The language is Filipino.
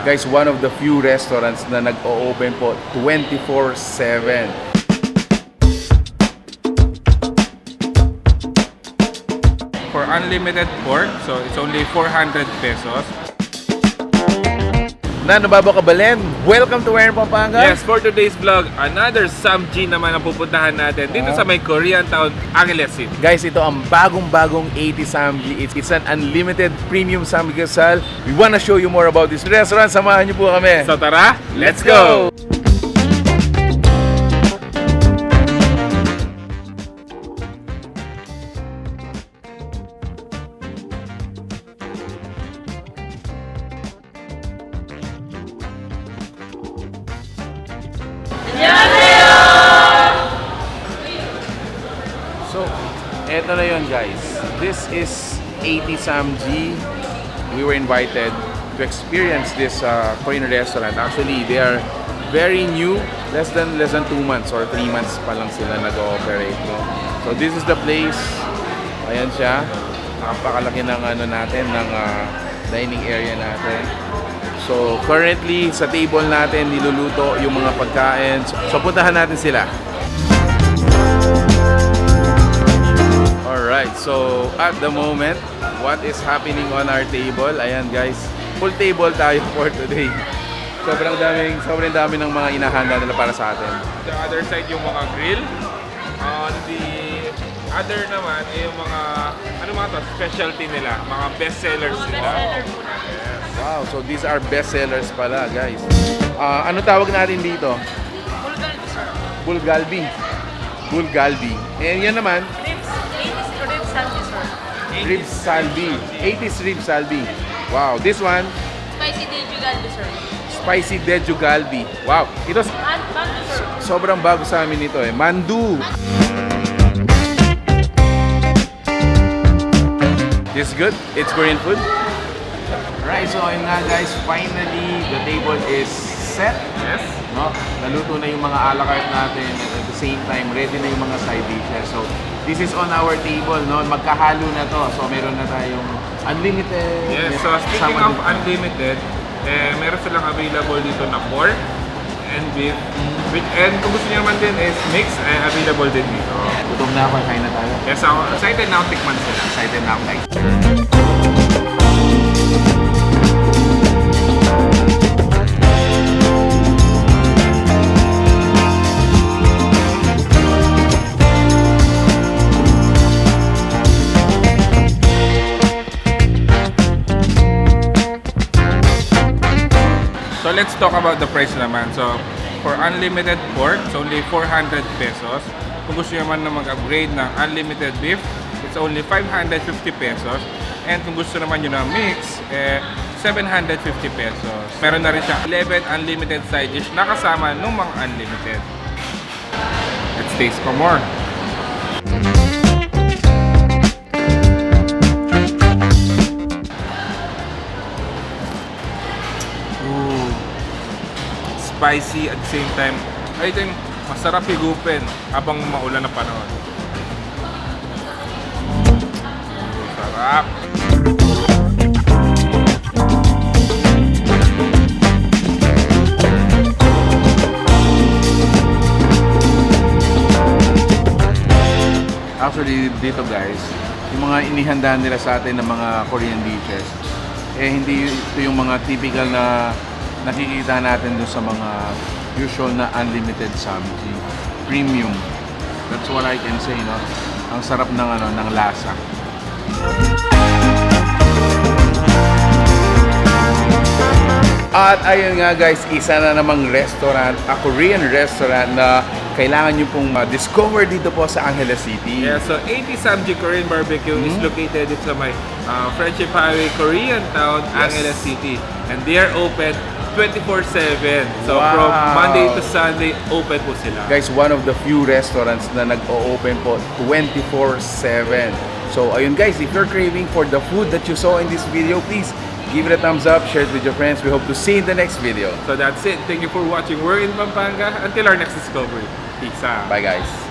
Guys, one of the few restaurants na nag-o-open po 24/7. For unlimited pork, so it's only 400 pesos. Na nababakabalin, welcome to Pampanga. Yes, for today's vlog, another Samgy naman ang pupuntahan natin dito sa may Korean town, Anunas City. Guys, ito ang bagong-bagong 80 Samgy. It's an unlimited premium Samgy Gasal. We wanna show you more about this restaurant. Samahan niyo po kami. So tara, let's go! So, eto na yun guys. This is 80 Samgy. We were invited to experience this Korean restaurant. Actually, they are very new. Less than 2 months or 3 months pa lang sila nag-ooperate. No? So, this is the place. Ayan siya. Napakalaki ng natin, ng dining area natin. So, currently, sa table natin, niluluto yung mga pagkain. So, puntahan natin sila. Alright, so at the moment, what is happening on our table? Ayan guys, full table tayo for today. Sobrang dami ng mga inahanda nila para sa atin. The other side yung mga grill. On the other naman ay yung mga, specialty nila, mga best sellers nila. Wow, so these are best sellers pala guys. Ano tawag natin dito? Bulgalbi, sir. Bulgalbi. Bulgalbi. And yan naman, Ribs Samgy, sir. rib salbi. 80s rib salbi. Wow, this one, Spicy Dejugalbi, sir. spicy dejugalbi. Wow, ito Mandu, sir. sobrang bago sa amin ito eh. Mandu. This is good? It's Korean food? Right, so ayun nga guys, finally the table is set. Yes. No? Naluto na yung mga a la carte natin and at the same time ready na yung mga side dishes. So this is on our table, no? Magkahalo na to. So meron na tayong unlimited. Yes, so speaking of unlimited, meron silang available dito na pork and beef. And kung gusto niyo naman din is mix, available din dito. Gutom na ako, kain na tayo. Yes, so excited na ako tikman sila. Excited na ako guys. So let's talk about the price naman. So for unlimited pork, it's only 400 pesos. Kung gusto nyo naman na mag-upgrade ng unlimited beef, it's only 550 pesos. And kung gusto naman nyo na mix, 750 pesos. Meron na rin siyang 11 unlimited side dish na kasama ng mga unlimited. Let's taste for more. Spicy at the same time, I think masarap higupin habang maulan na panahon. Sarap! Actually, dito guys, yung mga inihanda nila sa atin ng mga Korean dishes, hindi ito yung mga typical na nakikita natin dun sa mga usual na unlimited Samgy. Premium. That's what I can say, no? Ang sarap ng ng lasa. At ayun nga guys, isa na namang restaurant, a Korean restaurant na kailangan nyo pong ma-discover dito po sa Anunas City. Yeah, so 80 Samgy Korean BBQ is located dito sa my Friendship Highway, Korean town, Anunas City. And they are open 24/7. So Wow. from Monday to Sunday, open po sila. Guys, one of the few restaurants na nag-o-open po 24/7. So ayun guys, if you're craving for the food that you saw in this video, please give it a thumbs up, share it with your friends. We hope to see you in the next video. So that's it. Thank you for watching. We're in Pampanga. Until our next discovery. Peace out. Bye guys.